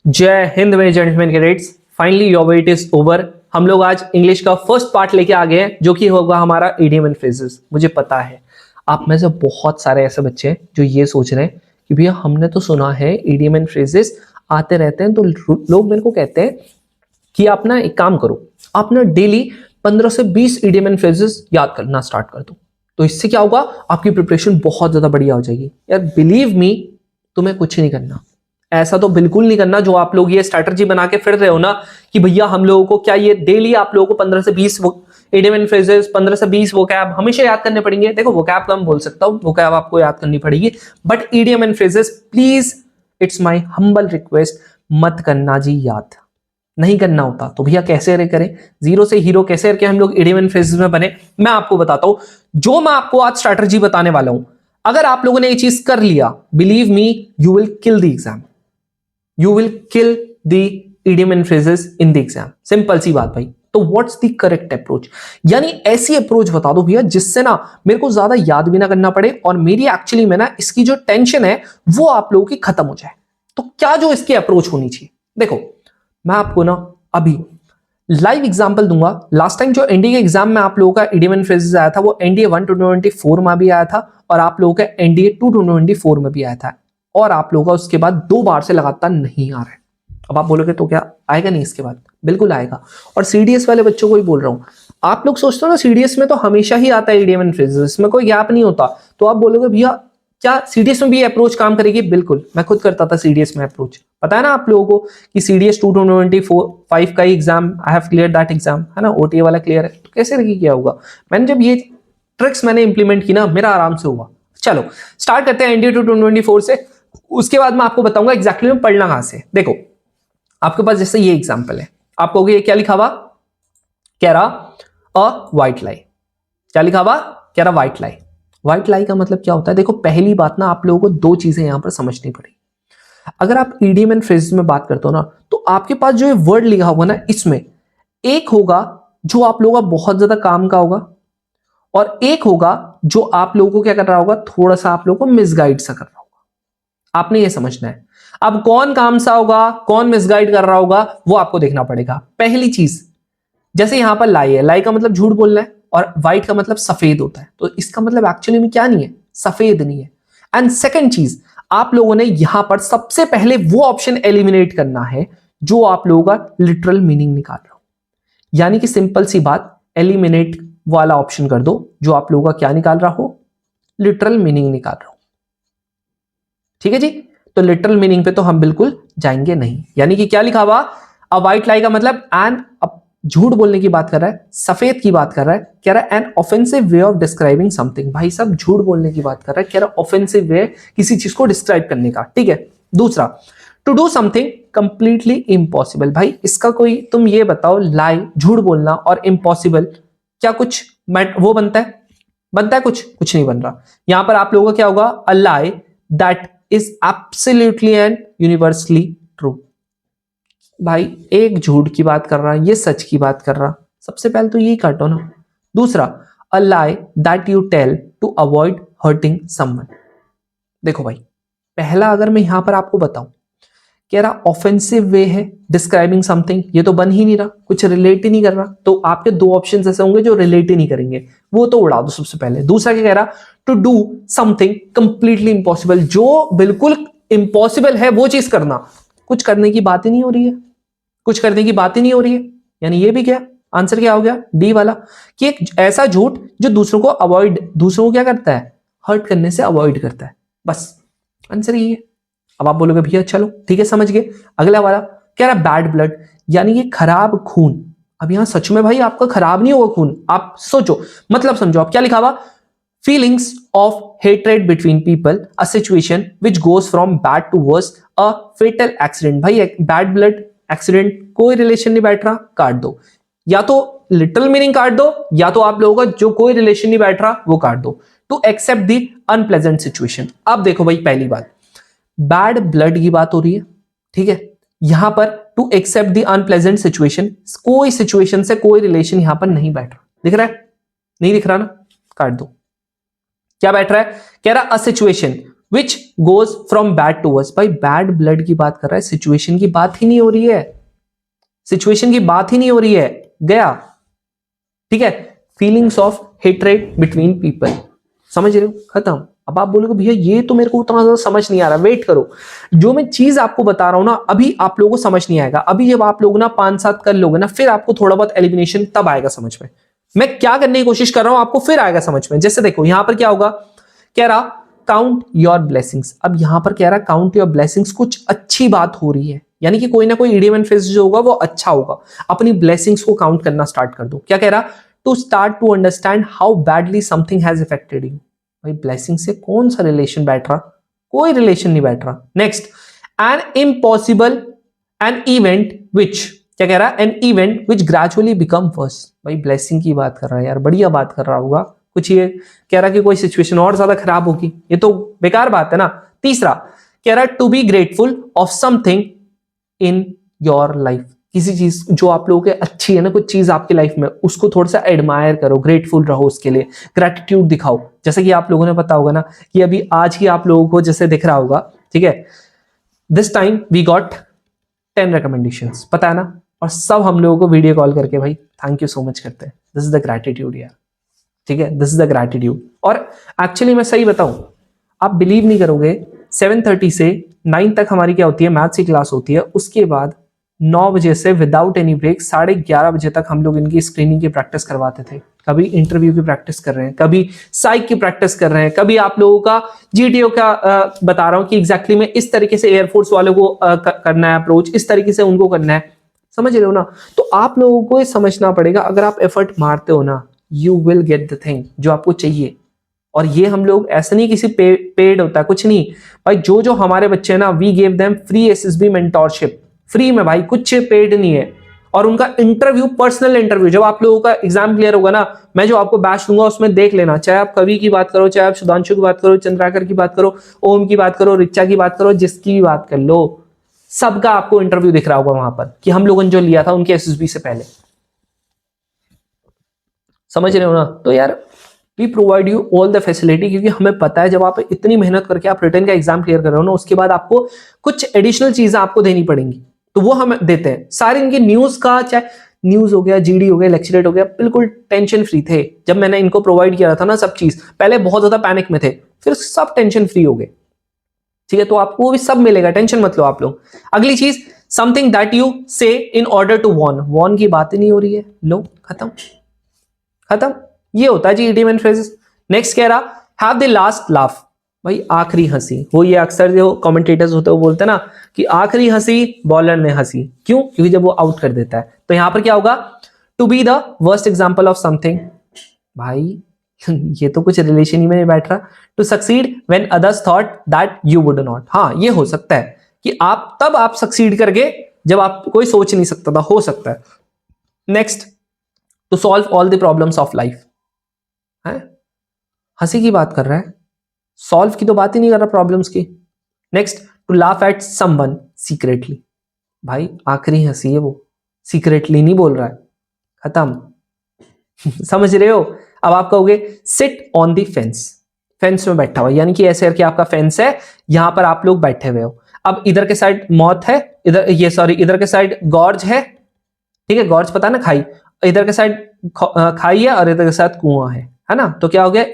जय हिंद मेरे gentleman cadets, finally your weight is over. हम लोग आज इंग्लिश का फर्स्ट पार्ट लेके आ गए हैं जो कि होगा हमारा इडियम एंड फ्रेजेस। मुझे पता है आप में से बहुत सारे ऐसे बच्चे हैं जो ये सोच रहे हैं कि भैया हमने तो सुना है इडियम एंड फ्रेजेस आते रहते हैं, तो लोग मेरे को कहते हैं कि आप ना एक काम करो, आप ना डेली 15 से 20 इडियम एंड फ्रेजेस याद करना स्टार्ट कर दो। तो इससे क्या होगा, आपकी प्रिपरेशन बहुत ज्यादा बढ़िया हो जाएगी। यार बिलीव मी, तुम्हें कुछ नहीं करना, ऐसा तो बिल्कुल नहीं करना जो आप लोग ये स्ट्रैटेजी बना के फिर रहे हो ना कि भैया हम लोगों को क्या ये डेली आप लोगों को 15 से 20 इडियम एंड फ्रेजेस, 15 से 20 वोकैब हमेशा याद करने पड़ेंगे। देखो वोकैब तो हम बोल सकता हूँ, वोकैब आपको याद करनी पड़ेगी, but idiom and phrases please, it's my humble request, मत करना जी याद। नहीं करना होता तो भैया कैसे रे करें, जीरो से हीरो कैसे करके हम लोग इडियम एंड फ्रेजेस में बने। मैं आपको बताता हूं, जो मैं आपको आज स्ट्रैटेजी बताने वाला हूं, अगर आप लोगों ने ये चीज कर लिया, believe me, you will kill the exam, you will kill the idiom and phrases in the exam. Simple सी बात भाई। तो व्हाट्स द करेक्ट अप्रोच, यानी ऐसी अप्रोच बता दो भैया जिससे ना मेरे को ज्यादा याद भी ना करना पड़े और मेरी एक्चुअली में ना इसकी जो टेंशन है वो आप लोगों की खत्म हो जाए। तो क्या जो इसकी अप्रोच होनी चाहिए, देखो मैं आपको ना अभी लाइव एग्जांपल दूंगा। लास्ट टाइम जो एनडीए के एग्जाम में आप लोगों का इडियम एंड फ्रेजेस आया था वो एनडीए 1 to 24 में भी आया था और आप लोगों का एनडीए 2 to 24 में भी आया था, और आप लोगों का उसके बाद 2 बार से लगातार नहीं आ रहा है। अब आप बोलोगे तो क्या आएगा नहीं इसके बाद? बिल्कुल आएगा। और सीडीएस वाले बच्चों को ही बोल रहा हूं, आप लोग सोचते हो ना सीडीएस में तो हमेशा ही आता है इडियम एंड फ्रेजेस, इसमें कोई गैप नहीं होता, तो आप बोलोगे भैया क्या सीडीएस में भी अप्रोच काम करेगी? बिल्कुल, मैं खुद करता था सीडीएस में अप्रोच। पता है ना आप लोगों को कि सीडीएस 2 to 25 का ही exam, I have clear that exam, है ना, ओटीए वाला क्लियर है। तो कैसे रखी क्या होगा? मैंने जब ये ट्रिक्स मैंने इंप्लीमेंट की ना, मेरा आराम से हुआ। चलो स्टार्ट करते हैं एनडीए 2 to 24 से, उसके बाद मैं आपको बताऊंगा एग्जैक्टली में पढ़ना कहां से। देखो आपके पास जैसे ये एग्जाम्पल है, आप कहोगे ये क्या लिखा हुआ, कह रहा अ व्हाइट लाई। क्या लिखा हुआ? कह रहा व्हाइट लाई। व्हाइट लाई का मतलब क्या होता है? देखो पहली बात ना आप लोगों को दो चीजें यहां पर समझनी पड़ेगी। अगर आप इडियम एंड फ्रेजेस में बात करते हो ना, तो आपके पास जो ये वर्ड लिखा होगा ना, इसमें एक होगा जो आप लोगों का बहुत ज्यादा काम का होगा और एक होगा जो आप लोगों को क्या कर रहा होगा, थोड़ा सा आप लोगों को मिसगाइड सा कर रहा होगा। आपने ये समझना है। अब कौन काम सा होगा, कौन मिसगाइड कर रहा होगा, वो आपको देखना पड़ेगा। पहली चीज, जैसे यहां पर लाई है, लाई का मतलब झूठ बोलना है और व्हाइट का मतलब सफेद होता है, तो इसका मतलब एक्चुअली में क्या नहीं है, सफेद नहीं है। एंड सेकंड चीज, आप लोगों ने यहां पर सबसे पहले वो ऑप्शन एलिमिनेट करना है जो आप लोगों का लिटरल मीनिंग निकाल रहा हो, यानी कि सिंपल सी बात, एलिमिनेट वाला ऑप्शन कर दो जो आप लोगों का क्या निकाल रहा हो, लिटरल मीनिंग निकाल रहा हो। ठीक है जी, तो लिटरल मीनिंग पे तो हम बिल्कुल जाएंगे नहीं। यानी कि क्या लिखा हुआ, अ व्हाइट लाई का मतलब एन, झूठ बोलने की बात कर रहा है, सफेद की बात कर रहा है, कह रहा है an offensive way of describing something. भाई साहब झूठ बोलने की बात कर रहा है, कह रहा है ऑफेंसिव वे किसी चीज को डिस्क्राइब करने का। ठीक है। दूसरा, to do something completely impossible. भाई इसका कोई, तुम ये बताओ, लाई झूठ बोलना और इम्पॉसिबल क्या कुछ वो बनता है? बनता है कुछ? कुछ नहीं बन रहा। यहां पर आप लोगों का क्या होगा, a lie that is absolutely and universally true. भाई एक झूठ की बात कर रहा, ये सच की बात कर रहा, सबसे पहले तो यही काटो ना। दूसरा, a lie that you tell to avoid hurting someone. देखो भाई, पहला अगर मैं यहां पर आपको बताऊं, कह रहा ऑफेंसिव वे है डिस्क्राइबिंग समथिंग, ये तो बन ही नहीं रहा, कुछ रिलेट ही नहीं कर रहा, तो आपके दो ऑप्शन ऐसे होंगे जो रिलेट ही नहीं करेंगे, वो तो उड़ा दो सबसे पहले। दूसरा क्या कह रहा, to do something completely impossible, जो बिल्कुल इम्पॉसिबल है वो चीज करना, कुछ करने की बात ही नहीं हो रही है, कुछ करने की बात ही नहीं हो रही है। यानी ये भी क्या, आंसर क्या हो गया, डी वाला, कि एक ऐसा झूठ जो दूसरों को अवॉइड, दूसरों को क्या करता है, हर्ट करने से अवॉइड करता है। बस आंसर ये है। अब आप बोलोगे भैया चलो ठीक है समझ गए। अगला वाला कह रहा बैड ब्लड, यानी ये खराब खून। अब यहां सच में भाई आपका खराब नहीं होगा खून, आप सोचो, मतलब समझो। आप क्या लिखा हुआ, feelings of hatred between people, a situation which goes from bad to worse, a fatal accident. भाई बैड ब्लड एक्सीडेंट कोई रिलेशन नहीं बैठ रहा, काट दो। या तो लिटिल मीनिंग काट दो, या तो आप लोगों का जो कोई रिलेशन नहीं बैठ रहा वो काट दो। To accept the unpleasant situation. अब देखो भाई, पहली बात बैड ब्लड की बात हो रही है, ठीक है। यहां पर to accept the unpleasant situation, कोई सिचुएशन से कोई रिलेशन यहां पर नहीं बैठ रहा, दिख रहा है? नहीं दिख रहा ना, काट दो। क्या बैठ रहा है, कह रहा a situation which goes from bad to worse. भाई बैड ब्लड की बात कर रहा है, सिचुएशन की बात ही नहीं हो रही है, सिचुएशन की बात ही नहीं हो रही है, गया। ठीक है, feelings of hatred between people, समझ रहे हो, खत्म। अब आप बोलोगे भैया ये तो मेरे को उतना ज्यादा समझ नहीं आ रहा, वेट करो, जो मैं चीज आपको बता रहा हूं ना अभी आप लोगों को समझ नहीं आएगा, अभी जब आप लोग ना 5-7 कर लोगे ना फिर आपको थोड़ा बहुत एलिमिनेशन तब आएगा समझ में। मैं क्या करने की कोशिश कर रहा हूं आपको फिर आएगा समझ में। जैसे देखो यहां पर क्या होगा, कह रहा काउंट योर ब्लेसिंग्स। अब यहां पर कह रहा काउंट योर ब्लेसिंग्स, कुछ अच्छी बात हो रही है, यानी कि कोई ना कोई इडियम एंड फ्रेज जो होगा वो अच्छा होगा। अपनी ब्लेसिंग्स को काउंट करना स्टार्ट कर दो। क्या कह रहा, to start to understand how badly something has affected you. भाई ब्लेसिंग से कौन सा रिलेशन बैठ रहा, कोई रिलेशन नहीं बैठ रहा। Next, an impossible an event which, क्या कह रहा है, an event which gradually become verse. भाई ब्लेसिंग की बात कर रहा है यार, बढ़िया बात कर रहा होगा, कुछ ये कह रहा कि कोई सिचुएशन और ज्यादा खराब होगी, ये तो बेकार बात है ना। तीसरा कह रहा to be grateful of something in your life, किसी चीज जो आप लोगों के अच्छी है ना, कुछ चीज आपकी लाइफ में, उसको थोड़ा सा एडमायर करो, ग्रेटफुल रहो उसके लिए, ग्रेटिट्यूड दिखाओ। जैसे कि आप लोगों ने पता होगा ना कि अभी आज ही आप लोगों को जैसे दिख रहा होगा, ठीक है, this time we got 10 recommendations, पता है ना, और सब हम लोगों को वीडियो कॉल करके भाई थैंक यू सो मच करते हैं। दिस इज द ग्रेटिट्यूड यार, ठीक है, दिस इज द ग्रेटिट्यूड। और एक्चुअली मैं सही बताऊं, आप बिलीव नहीं करोगे, 7:30 से 9 तक हमारी क्या होती है, मैथ्स की क्लास होती है, उसके बाद 9 बजे से विदाउट एनी ब्रेक 11:30 बजे तक हम लोग इनकी स्क्रीनिंग की प्रैक्टिस करवाते थे। कभी इंटरव्यू की प्रैक्टिस कर रहे हैं, कभी साइक की प्रैक्टिस कर रहे हैं, कभी आप लोगों का जीटीओ का बता रहा हूं कि एग्जैक्टली में इस तरीके से एयरफोर्स वालों को करना है अप्रोच, इस तरीके से उनको करना है, समझ रहे हो ना। तो आप लोगों को ये समझना पड़ेगा, अगर आप एफर्ट मारते हो ना you will get the thing जो आपको चाहिए। और ये हम लोग ऐसा नहीं किसी पेड होता है, कुछ नहीं भाई, जो हमारे बच्चे हैं ना, we gave them free SSB mentorship, free में भाई, कुछ पेड नहीं है। और उनका इंटरव्यू, पर्सनल इंटरव्यू, जब आप लोगों का एग्जाम क्लियर होगा ना, मैं जो आपको बैच दूंगा उसमें देख लेना, चाहे आप कवि की बात करो, चाहे आप सुधांशु की बात करो, चंद्राकर की बात करो, ओम की बात करो, रिचा की बात करो, जिसकी भी बात कर लो, सबका आपको इंटरव्यू दिख रहा होगा वहां पर कि हम लोगों ने जो लिया था उनके एसएसबी से पहले, समझ रहे हो ना। तो यार we provide you all the facility, क्योंकि हमें पता है जब आप इतनी मेहनत करके आप रिटर्न का एग्जाम क्लियर कर रहे हो ना, उसके बाद आपको कुछ एडिशनल चीजें आपको देनी पड़ेंगी, तो वो हम देते हैं। सारे इनके न्यूज का, चाहे न्यूज हो गया, जीडी हो गया, लेक्चरेट हो गया, बिल्कुल टेंशन फ्री थे जब मैंने इनको प्रोवाइड किया था ना सब चीज। पहले बहुत ज्यादा पैनिक में थे, फिर सब टेंशन फ्री हो गए, ठीक है। तो आपको भी सब मिलेगा, टेंशन मत लो आप लोग। अगली चीज, something that you say in order to warn, warn की बात ही नहीं हो रही है, लो खत्म खत्म, ये होता है जी इडियम एंड फ्रेजेस। नेक्स्ट कह रहा हैव द लास्ट लाफ, भाई आखिरी हंसी। वो ये अक्सर जो कमेंटेटर्स होते हैं वो बोलते हैं ना कि आखिरी हंसी बॉलर ने हंसी, क्यों, क्योंकि जब वो आउट कर देता है। तो यहां पर क्या होगा, to be the worst example of something, भाई ये तो कुछ रिलेशन ही में नहीं बैठ रहा। To succeed when others thought that you would not, हाँ ये हो सकता है कि आप सक्सीड कर गए जब आप कोई सोच नहीं सकता था, हो सकता है। Next, to solve all the problems of life, है हंसी की बात कर रहा है, सॉल्व की तो बात ही नहीं कर रहा प्रॉब्लम्स की। Next, to laugh at someone secretly, भाई आखिरी हंसी है वो, सीक्रेटली नहीं बोल रहा है, खत्म समझ रहे हो। अब आप कहोगे sit on the fence, fence में बैठा हुआ, यानी कि ऐसे करके आपका फेंस है, यहां पर आप लोग बैठे हुए हो। अब इधर के साइड मौत है, इधर के साइड गॉर्ज है, ठीक है, गॉर्ज पता है ना, खाई, इधर के साइड खाई है और इधर के साथ कुआं है ना। तो क्या हो गया,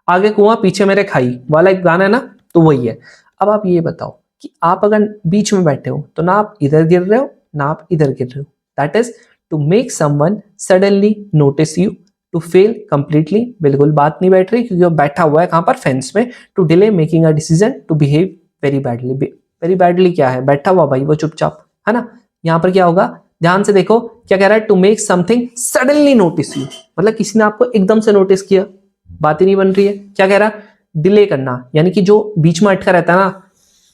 आगे कुआं पीछे मेरे खाई वाला एक गाना है ना, तो वही है। अब आप ये बताओ कि आप अगर बीच में बैठे हो तो ना आप इधर गिर रहे हो ना आप इधर गिर रहे हो, that is to make someone suddenly notice you, to fail completely, बिल्कुल बात नहीं बैठ रही क्योंकि वो बैठा हुआ है कहां पर, फेंस में। To delay making a decision, to behave very badly, very badly क्या है, बैठा हुआ भाई वो चुपचाप, है ना। यहां पर क्या होगा, ध्यान से देखो, क्या कह रहा है, to make something suddenly notice you, मतलब किसी ने आपको एकदम से नोटिस किया, बात ही नहीं बन रही है। क्या कह रहा, डिले करना, यानी कि जो बीच में अटका रहता है ना,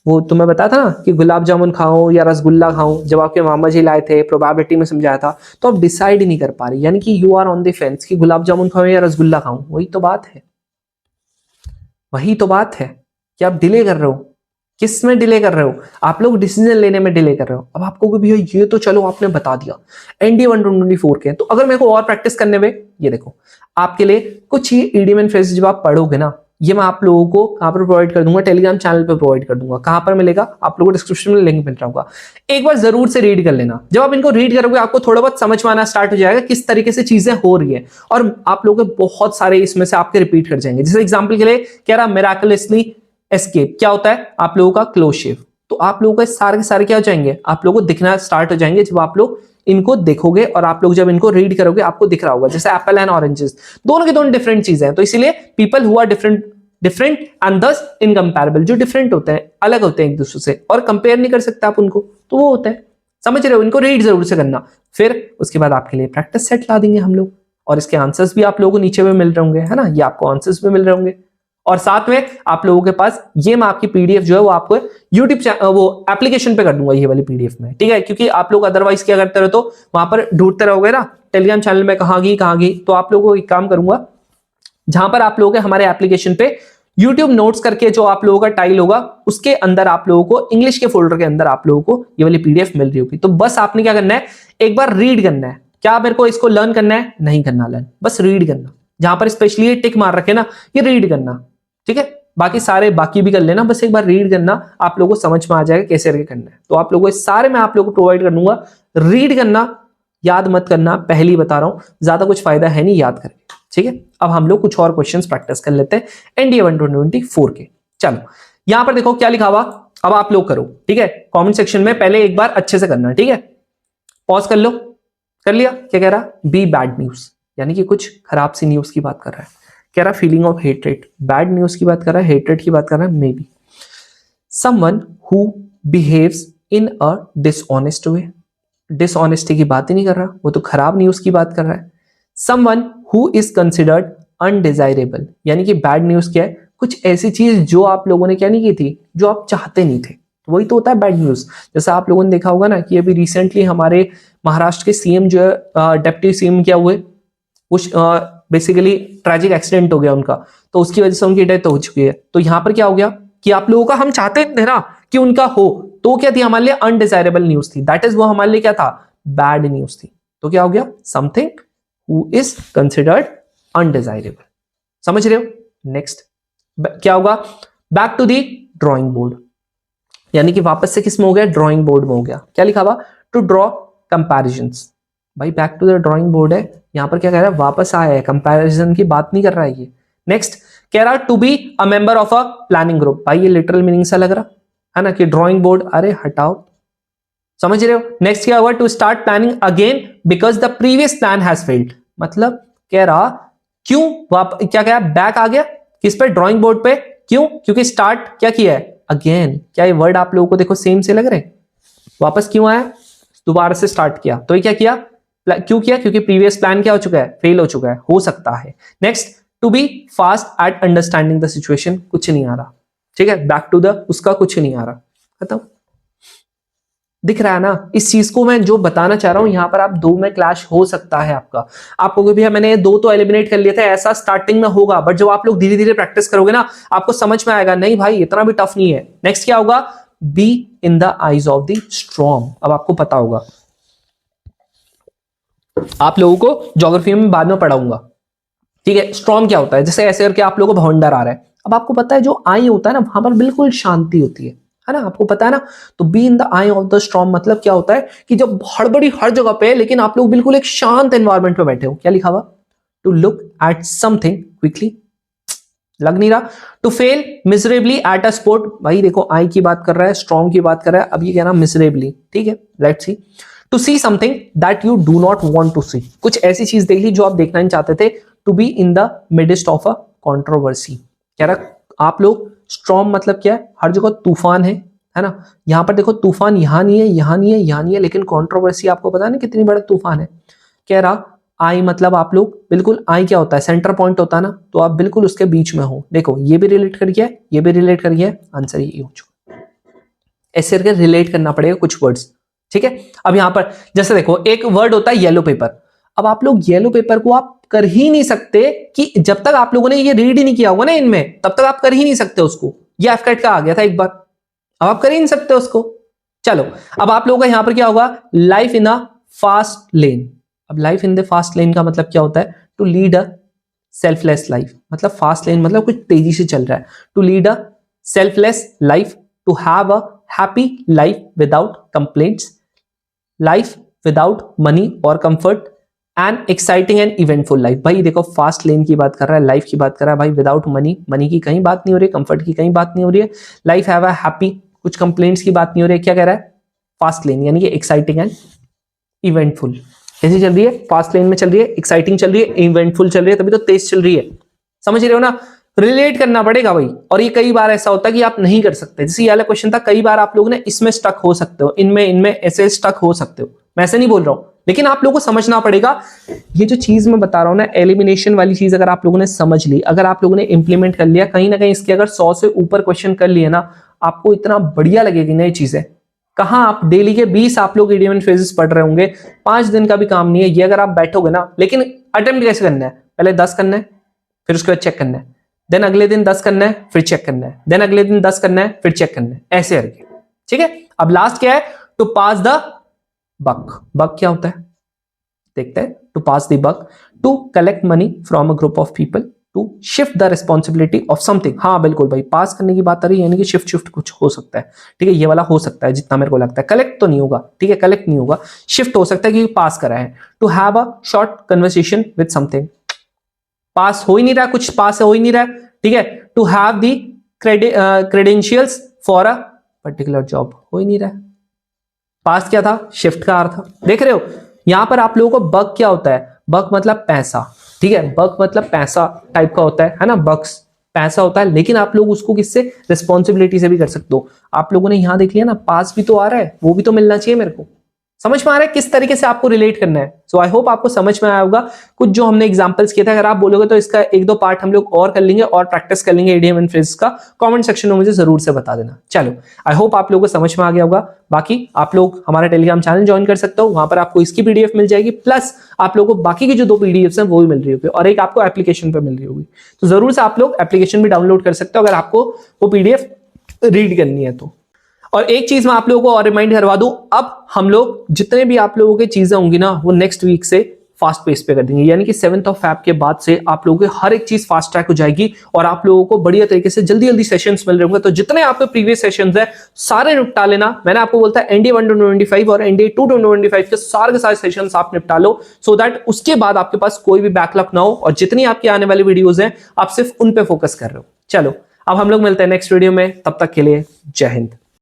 वो तुम्हें बताया था ना कि गुलाब जामुन खाओ या रसगुल्ला खाओ, जब आपके मामा जी लाए थे, प्रोबेबिलिटी में समझाया था, तो आप डिसाइड ही नहीं कर पा रही, यानी कि you are on the fence कि गुलाब जामुन खाओ या रसगुल्ला खाओ। वही तो बात है, वही तो बात है कि आप डिले कर रहे हो। किस में डिले कर रहे हो, आप लोग डिसीजन लेने में डिले कर रहे हो। अब आपको भैया ये तो चलो आपने बता दिया एनडी 124 के, तो अगर मेरे को और प्रैक्टिस करने में, ये देखो आपके लिए कुछ ही इडियम एंड फ्रेजेस जब आप पढ़ोगे ना, ये मैं आप लोगों को कहां पर प्रोवाइड कर दूंगा, टेलीग्राम चैनल पे प्रोवाइड कर दूंगा। कहां पर मिलेगा, आप लोगों को डिस्क्रिप्शन में लिंक मिल रहा होगा। एक बार जरूर से रीड कर लेना। जब आप इनको रीड करोगे आपको थोड़ा बहुत समझ में आना स्टार्ट हो जाएगा किस तरीके से चीजें हो रही है, और आप लोगों के बहुत सारे इसमें से आपके रिपीट कर जाएंगे। जैसे एग्जाम्पल के लिए कह रहा मिराकुलसली एस्केप, क्या होता है आप लोगों का क्लोज शेव। तो आप लोगों को सारे के सारे क्या हो जाएंगे, आप लोगों को दिखना स्टार्ट हो जाएंगे जब आप लोग इनको देखोगे, और आप लोग जब इनको रीड करोगे आपको दिख रहा होगा। जैसे एप्पल एंड ऑरेंजेस, दोनों की दोनों डिफरेंट चीजें हैं, तो इसीलिए people who are different and thus incomparable, जो डिफरेंट होते हैं, अलग होते हैं एक दूसरे से, और कंपेयर नहीं कर सकते आप उनको, तो वो होता है। समझ रहे हो, इनको रीड जरूर से करना। फिर उसके बाद आपके लिए प्रैक्टिस सेट ला देंगे हम लोग, और इसके आंसर्स भी आप लोगों को नीचे में मिल रहे होंगे, है ना, ये आपको आंसर्स भी मिल रहे होंगे। और साथ में आप लोगों के पास ये मैं आपकी पीडीएफ जो है वो आपको यूट्यूब वो एप्लीकेशन पे कर दूंगा, ये वाली पीडीएफ में, ठीक है। क्योंकि आप लोग अदरवाइज क्या करते रहो, तो वहां पर ढूंढते रहोगे ना टेलीग्राम चैनल में कहां गई, तो आप लोगों को एक काम करूंगा, जहां पर आप लोगों के हमारे एप्लीकेशन पे यूट्यूब नोट्स करके जो आप लोगों का टाइल होगा, उसके अंदर आप लोगों को इंग्लिश के फोल्डर के अंदर आप लोगों को ये वाली पीडीएफ मिल रही होगी। तो बस आपने क्या करना है, एक बार रीड करना है। क्या मेरे को इसको लर्न करना है, नहीं करना लर्न, बस रीड करना। जहां पर स्पेशली टिक मार रखे ना, ये रीड करना, ठीक है। बाकी सारे बाकी भी कर लेना, बस एक बार रीड करना, आप लोगों को समझ में आ जाएगा कैसे करके करना है। तो आप लोगों को सारे मैं आप लोगों को प्रोवाइड कर दूंगा, रीड करना, याद मत करना, पहले ही बता रहा हूं, ज्यादा कुछ फायदा है नहीं याद करके, ठीक है। अब हम लोग कुछ और क्वेश्चंस प्रैक्टिस कर लेते हैं एनडीए 124 के। चलो यहां पर देखो क्या लिखा हुआ, अब आप लोग करो, ठीक है। कमेंट सेक्शन में पहले एक बार अच्छे से करना, ठीक है। पॉज कर लो, कर लिया। क्या कह रहा, बी बैड न्यूज, यानी कि कुछ खराब सी न्यूज की बात कर रहा है। कह रहा feeling of hatred, bad news की बात कर रहा है, हेट्रेड की बात कर रहा है। May be someone who behaves in a dishonest way, dishonesty की बात ही नहीं कर रहा, वो तो खराब न्यूज की बात कर रहा है। Someone who is considered undesirable, यानी कि बैड न्यूज क्या है, कुछ ऐसी चीज जो आप लोगों ने क्या नहीं की थी, जो आप चाहते नहीं थे, वही तो होता है बैड न्यूज। जैसा आप लोगों ने देखा होगा ना कि अभी रिसेंटली हमारे महाराष्ट्र के सीएम जो है, डिप्टी सीएम क्या हुए, उस बेसिकली ट्रैजिक एक्सीडेंट हो गया उनका, तो उसकी वजह से उनकी डेथ हो चुकी है। तो यहां पर क्या हो गया कि आप लोगों का, हम चाहते थे ना कि उनका हो, तो क्या थी हमारे लिए अनडिजायरेबल न्यूज थी, दैट इज वो हमारे लिए क्या था, बैड न्यूज थी। तो क्या हो गया, something who is considered undesirable. समझ रहे हो। नेक्स्ट क्या होगा, back to the drawing board, यानी कि वापस से किस में हो गया, ड्रॉइंग बोर्ड में हो गया। क्या लिखा हुआ, टू ड्रॉ कंपैरिजंस, भाई back to the drawing board है, यहां पर क्या कह रहा है, वापस आया है, कंपैरिजन की बात नहीं कर रहा है ये। नेक्स्ट कह रहा है to be a member of a planning group, भाई ये लिटरल मीनिंग सा लग रहा है ना कि ड्रॉइंग बोर्ड, अरे हटाओ, समझ रहे हो। नेक्स्ट क्या होगा, to start planning again because the previous plan has failed, मतलब कह रहा क्यों क्या कह, बैक आ गया किस पे, ड्रॉइंग बोर्ड पे, क्यों, क्योंकि स्टार्ट क्या किया है, अगेन। क्या ये वर्ड आप लोगों को देखो सेम से लग रहे हैं, वापस क्यों आया, दोबारा से स्टार्ट किया, तो ये क्या किया, क्यों किया, क्योंकि प्रीवियस प्लान क्या हो चुका है, फेल हो चुका है, हो सकता है। Next to be fast at understanding the situation, कुछ नहीं आ रहा, ठीक है, बैक टू द उसका कुछ नहीं आ रहा, खत्म। दिख रहा है ना, इस चीज को मैं जो बताना चाह रहा हूं, यहां पर आप दो में क्लैश हो सकता है आपका, आपको भी मैंने दो तो एलिमिनेट कर लिया था, ऐसा स्टार्टिंग में होगा, बट जब आप लोग धीरे धीरे प्रैक्टिस करोगे ना, आपको समझ में आएगा, नहीं भाई इतना भी टफ नहीं है। नेक्स्ट क्या होगा, B in the eyes of the storm, अब आपको पता होगा, आप लोगों को ज्योग्राफी में बाद में पढ़ाऊंगा, ठीक है। स्टॉर्म क्या होता है, जैसे ऐसे करके आप लोगों को भवंडर आ रहा है, अब आपको पता है जो आई होता है ना, वहां पर बिल्कुल शांति होती है ना, आपको पता है ना। तो B in the I of the storm मतलब क्या होता है कि जब हड़बड़ी हर जगह पे, लेकिन आप लोग बिल्कुल एक शांत एनवायरमेंट में बैठे हो। क्या लिखा हुआ, to look at something quickly, लग नहीं रहा। To fail miserably at a sport, भाई देखो आई की बात कर रहा है, स्ट्रॉन्ग की बात कर रहा है, अब ये कहना मिजरेबली, ठीक है, let's see. To see something that you do not want to see, कुछ ऐसी चीज देख ली जो आप देखना नहीं चाहते थे। To be in the midst of a controversy, कह रहा आप लोग, स्टॉर्म मतलब क्या है, हर जगह तूफान है ना। यहां पर देखो तूफान यहां नहीं है, यहां नहीं है, यहां नहीं है, लेकिन कंट्रोवर्सी आपको पता है ना कितनी बड़ा तूफान है। कह रहा आई मतलब आप लोग बिल्कुल, आई क्या होता है, सेंटर पॉइंट होता है ना, तो आप बिल्कुल उसके बीच में हो। देखो ये भी रिलेट कर गया, ये भी रिलेट कर गया, आंसर ये हो चुका। ऐसे करके रिलेट करना पड़ेगा कुछ वर्ड्स, ठीक है। अब यहां पर जैसे देखो एक वर्ड होता है येलो पेपर, अब आप लोग येलो पेपर को आप कर ही नहीं सकते कि जब तक आप लोगों ने ये रीड ही नहीं किया होगा ना इनमें, तब तक आप कर ही नहीं सकते उसको। ये एफकेट का आ गया था एक बार, अब आप कर ही नहीं सकते उसको। चलो अब आप लोगों का यहां पर क्या होगा, life in a fast lane. अब life in the fast lane का मतलब क्या होता है, to lead a selfless life, मतलब फास्ट लेन मतलब कुछ तेजी से चल रहा है। To lead a selfless life, to have a happy life without complaints, life without money और comfort, and exciting and eventful life. भाई देखो फास्ट लेन की बात कर रहा है, लाइफ की बात कर रहा है भाई, विदाउट मनी, मनी की कहीं बात नहीं हो रही है, कंफर्ट की कहीं बात नहीं हो रही है, लाइफ हैव अ हैप्पी, कुछ कंप्लेंट्स की बात नहीं हो रही है। क्या कह रहा है? फास्ट लेन यानी कि एक्साइटिंग एंड इवेंटफुल। कैसे चल रही है? फास्ट लेन में चल रही है, एक्साइटिंग चल रही है, इवेंटफुल चल रही है, तभी तो तेज चल रही है। समझ रहे हो ना? रिलेट करना पड़ेगा भाई। और ये कई बार ऐसा होता है कि आप नहीं कर सकते, जैसे ये वाला क्वेश्चन था, कई बार आप लोग ने इसमें स्टक हो सकते हो, इनमें ऐसे स्टक हो सकते हो। मैं ऐसे नहीं बोल रहा हूं, लेकिन आप लोगों को समझना पड़ेगा। ये जो चीज मैं बता रहा हूं ना, एलिमिनेशन वाली चीज, अगर आप लोगों ने समझ ली, अगर आप लोगों ने इंप्लीमेंट कर लिया, कहीं ना कहीं इसके अगर 100 से ऊपर क्वेश्चन कर लिए ना, आपको इतना बढ़िया लगेगी ना ये चीजें। कहां आप डेली के 20 आप लोग इडियम एंड फ्रेजेस पढ़ रहे होंगे, 5 दिन का भी काम नहीं है ये, अगर आप बैठोगे ना। लेकिन अटेम्प्ट कैसे करना है? पहले 10 करना है, फिर उसके बाद चेक करना है, देन अगले दिन 10 करना है, फिर चेक करना है, देन अगले दिन 10 करना है, फिर चेक करना है, ऐसे करके। ठीक है, अब लास्ट क्या है? टू पास द बक। बक क्या होता है देखते हैं। To pass the buck, to collect money from a group of people, to shift the responsibility of something. हाँ बिल्कुल भाई, पास करने की बात आ रही है, यानी कि शिफ्ट कुछ हो सकता है। ठीक है, ये वाला हो सकता है जितना मेरे को लगता है। कलेक्ट तो नहीं होगा, ठीक है, कलेक्ट नहीं होगा, शिफ्ट हो सकता है कि पास करा है। To have a short conversation with something, पास हो ही नहीं रहा, कुछ पास हो ही नहीं रहा। ठीक है, to have the credentials for a particular job, हो ही नहीं रहा। पास क्या था? शिफ्ट का अर्थ था। देख रहे हो यहां पर आप लोगों को बग क्या होता है? बग मतलब पैसा। ठीक है, बग मतलब पैसा टाइप का होता है ना, बग्स पैसा होता है। लेकिन आप लोग उसको किससे? रिस्पॉन्सिबिलिटी से भी कर सकते हो। आप लोगों ने यहां देख लिया ना, पास भी तो आ रहा है, वो भी तो मिलना चाहिए मेरे को। समझ में आ रहा है किस तरीके से आपको रिलेट करना है? सो आई होप आपको समझ में आया होगा कुछ जो हमने एग्जांपल्स किए थे। अगर आप बोलोगे तो इसका 1-2 पार्ट हम लोग और कर लेंगे और प्रैक्टिस कर लेंगे इडियम एंड फ्रेज का। कमेंट सेक्शन में मुझे जरूर से बता देना। चलो, आई होप आप लोगों को समझ में आ गया होगा। बाकी आप लोग हमारा टेलीग्राम चैनल ज्वाइन कर सकते हो, वहां पर आपको इसकी पीडीएफ मिल जाएगी, प्लस आप लोगों को बाकी की जो 2 पीडीएफ हैं वो भी मिल रही होगी, और एक आपको एप्लीकेशन पर मिल रही होगी। तो जरूर से आप लोग एप्लीकेशन भी डाउनलोड कर सकते हो अगर आपको वो पीडीएफ रीड करनी है तो। और एक चीज मैं आप लोगों को और रिमाइंड करवा दूं, अब हम लोग जितने भी आप लोगों की चीजें होंगी ना, वो नेक्स्ट वीक से फास्ट पेस पे कर देंगे। यानी कि 7 Feb के बाद से आप लोगों की हर एक चीज फास्ट ट्रैक हो जाएगी और आप लोगों को बढ़िया तरीके से जल्दी जल्दी सेशंस मिल रहे होंगे। तो जितने आपके प्रीवियस सेशंस है सारे निपटा लेना। मैंने आपको बोलता है NDA 1 to 25 और NDA 2 to 25 के सारे सेशंस आप निपटा लो, सो दैट उसके बाद आपके पास कोई भी बैकलॉग ना हो और जितनी आपकी आने वाली वीडियोज हैं आप सिर्फ उन पे फोकस कर रहे हो। चलो, अब हम लोग मिलते हैं नेक्स्ट वीडियो में, तब तक के लिए जय हिंद।